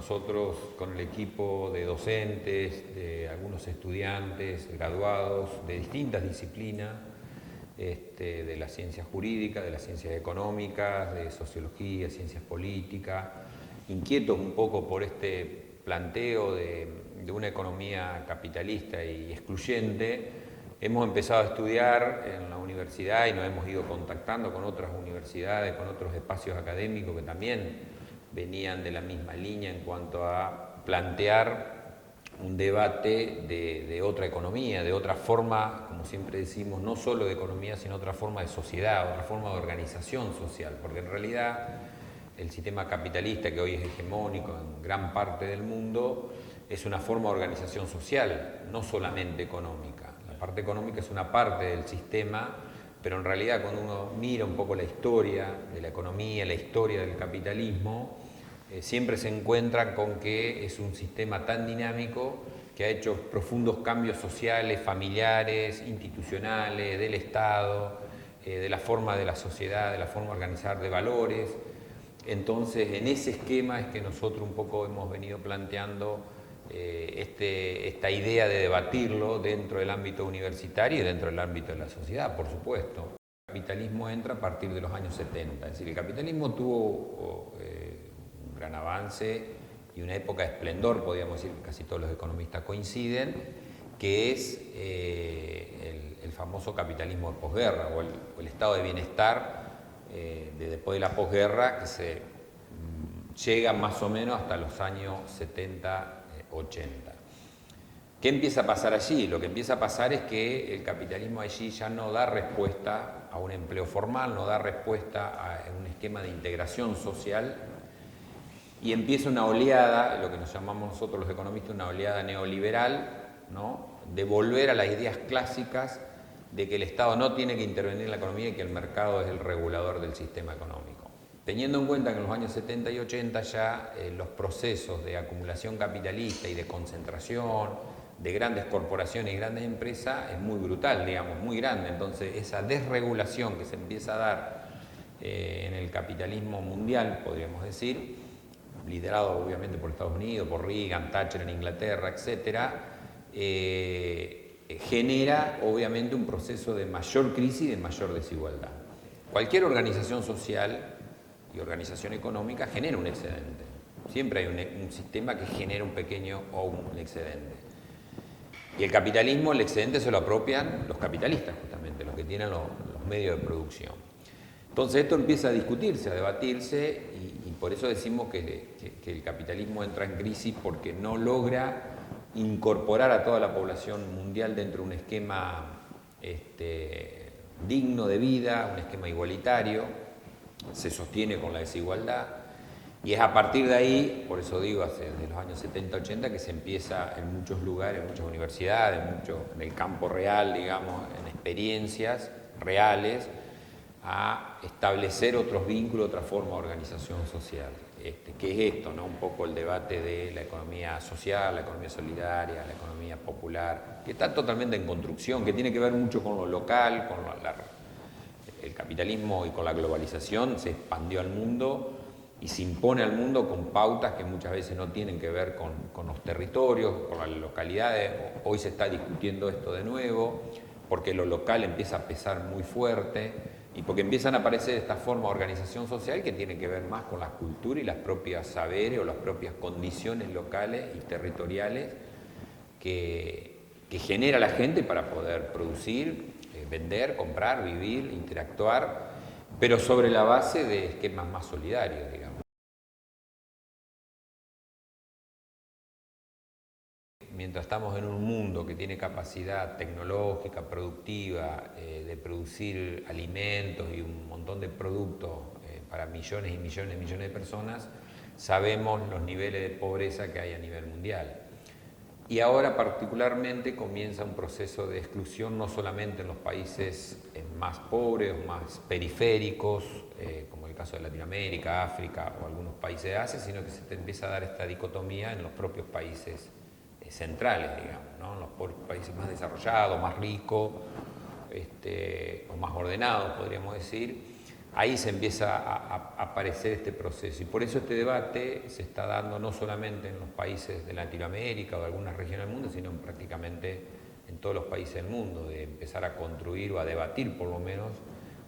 nosotros, con el equipo de docentes, de algunos estudiantes, graduados de distintas disciplinas, de las ciencias jurídicas, de las ciencias económicas, de sociología, ciencias políticas, inquietos un poco por este planteo de una economía capitalista y excluyente. Hemos empezado a estudiar en la universidad y nos hemos ido contactando con otras universidades, con otros espacios académicos que también venían de la misma línea en cuanto a plantear un debate de otra economía, de otra forma, como siempre decimos, no solo de economía, sino otra forma de sociedad, otra forma de organización social, porque en realidad el sistema capitalista, que hoy es hegemónico en gran parte del mundo, es una forma de organización social, no solamente económica. La parte económica es una parte del sistema, pero en realidad cuando uno mira un poco la historia de la economía, la historia del capitalismo, siempre se encuentra con que es un sistema tan dinámico que ha hecho profundos cambios sociales, familiares, institucionales, del Estado, de la forma de la sociedad, de la forma de organizar, de valores. Entonces, en ese esquema es que nosotros un poco hemos venido planteando esta idea de debatirlo dentro del ámbito universitario y dentro del ámbito de la sociedad, por supuesto. El capitalismo entra a partir de los años 70, es decir, el capitalismo tuvo un gran avance y una época de esplendor, podríamos decir, que casi todos los economistas coinciden, que es el famoso capitalismo de posguerra o el estado de bienestar de después de la posguerra, que se llega más o menos hasta los años 70, 80. ¿Qué empieza a pasar allí? Lo que empieza a pasar es que el capitalismo allí ya no da respuesta a un empleo formal, no da respuesta a un esquema de integración social, y empieza una oleada, lo que nos llamamos nosotros los economistas, una oleada neoliberal, ¿no?, de volver a las ideas clásicas de que el Estado no tiene que intervenir en la economía y que el mercado es el regulador del sistema económico. Teniendo en cuenta que en los años 70 y 80 ya los procesos de acumulación capitalista y de concentración de grandes corporaciones y grandes empresas es muy brutal, digamos, muy grande. Entonces esa desregulación que se empieza a dar en el capitalismo mundial, podríamos decir, liderado obviamente por Estados Unidos, por Reagan, Thatcher en Inglaterra, etcétera, genera obviamente un proceso de mayor crisis y de mayor desigualdad. Cualquier organización social y organización económica genera un excedente. Siempre hay un sistema que genera un pequeño o un excedente. Y el capitalismo, el excedente se lo apropian los capitalistas, justamente, los que tienen los medios de producción. Entonces esto empieza a discutirse, a debatirse, y por eso decimos que el capitalismo entra en crisis porque no logra incorporar a toda la población mundial dentro de un esquema digno de vida, un esquema igualitario, se sostiene con la desigualdad, y es a partir de ahí, por eso digo, desde los años 70-80, que se empieza en muchos lugares, en muchas universidades, en el campo real, digamos, en experiencias reales, a establecer otros vínculos, otra forma de organización social. ¿Qué es esto, no? Un poco el debate de la economía social, la economía solidaria, la economía popular, que está totalmente en construcción, que tiene que ver mucho con lo local, con el capitalismo y con la globalización. Se expandió al mundo y se impone al mundo con pautas que muchas veces no tienen que ver con los territorios, con las localidades. Hoy se está discutiendo esto de nuevo, porque lo local empieza a pesar muy fuerte, y porque empiezan a aparecer estas formas de organización social que tienen que ver más con la cultura y las propias saberes o las propias condiciones locales y territoriales que genera la gente para poder producir, vender, comprar, vivir, interactuar, pero sobre la base de esquemas más solidarios, digamos. Mientras estamos en un mundo que tiene capacidad tecnológica, productiva, de producir alimentos y un montón de productos para millones y millones y millones de personas, sabemos los niveles de pobreza que hay a nivel mundial. Y ahora particularmente comienza un proceso de exclusión no solamente en los países más pobres o más periféricos, como el caso de Latinoamérica, África o algunos países de Asia, sino que se te empieza a dar esta dicotomía en los propios países centrales, digamos, ¿no? Los países más desarrollados, más ricos, o más ordenados, podríamos decir, ahí se empieza a aparecer este proceso. Y por eso este debate se está dando no solamente en los países de Latinoamérica o de algunas regiones del mundo, sino prácticamente en todos los países del mundo, de empezar a construir o a debatir por lo menos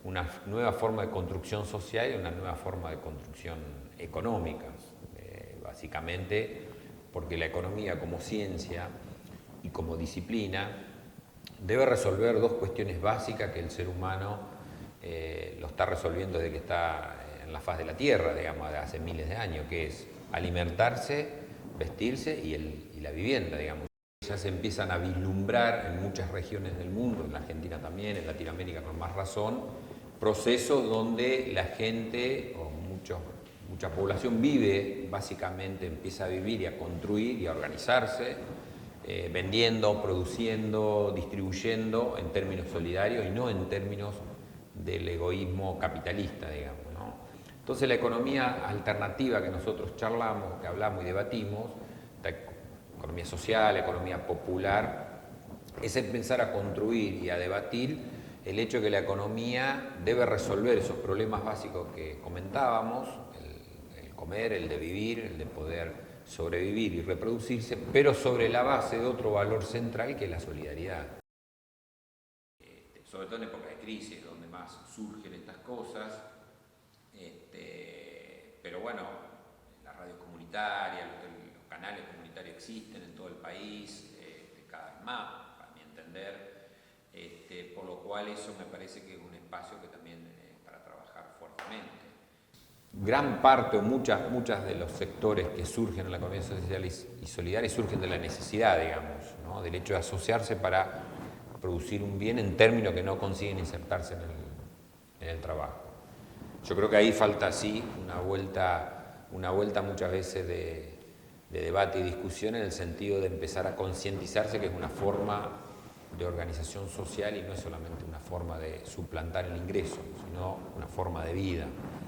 una nueva forma de construcción social y una nueva forma de construcción económica. Básicamente porque la economía como ciencia y como disciplina debe resolver dos cuestiones básicas que el ser humano lo está resolviendo desde que está en la faz de la Tierra, digamos, de hace miles de años, que es alimentarse, vestirse y la vivienda, digamos. Ya se empiezan a vislumbrar en muchas regiones del mundo, en la Argentina también, en Latinoamérica con más razón, procesos donde la gente o mucha población vive, básicamente empieza a vivir y a construir y a organizarse, vendiendo, produciendo, distribuyendo en términos solidarios y no en términos del egoísmo capitalista, digamos, ¿no? Entonces la economía alternativa que nosotros charlamos, que hablamos y debatimos, la economía social, economía popular, es empezar a construir y a debatir el hecho de que la economía debe resolver esos problemas básicos que comentábamos, el comer, el de vivir, el de poder sobrevivir y reproducirse, pero sobre la base de otro valor central que es la solidaridad. Sobre todo en épocas de crisis, donde más surgen estas cosas, pero bueno, las radios comunitarias, los canales comunitarios existen en todo el país, cada vez más, para mi entender, por lo cual eso me parece que es un espacio que también para trabajar fuertemente. Gran parte o muchas de los sectores que surgen en la economía social y solidaria surgen de la necesidad, digamos, ¿no? Del hecho de asociarse para producir un bien en términos que no consiguen insertarse en el trabajo. Yo creo que ahí falta sí una vuelta muchas veces de debate y discusión en el sentido de empezar a concientizarse que es una forma de organización social y no es solamente una forma de suplantar el ingreso, sino una forma de vida.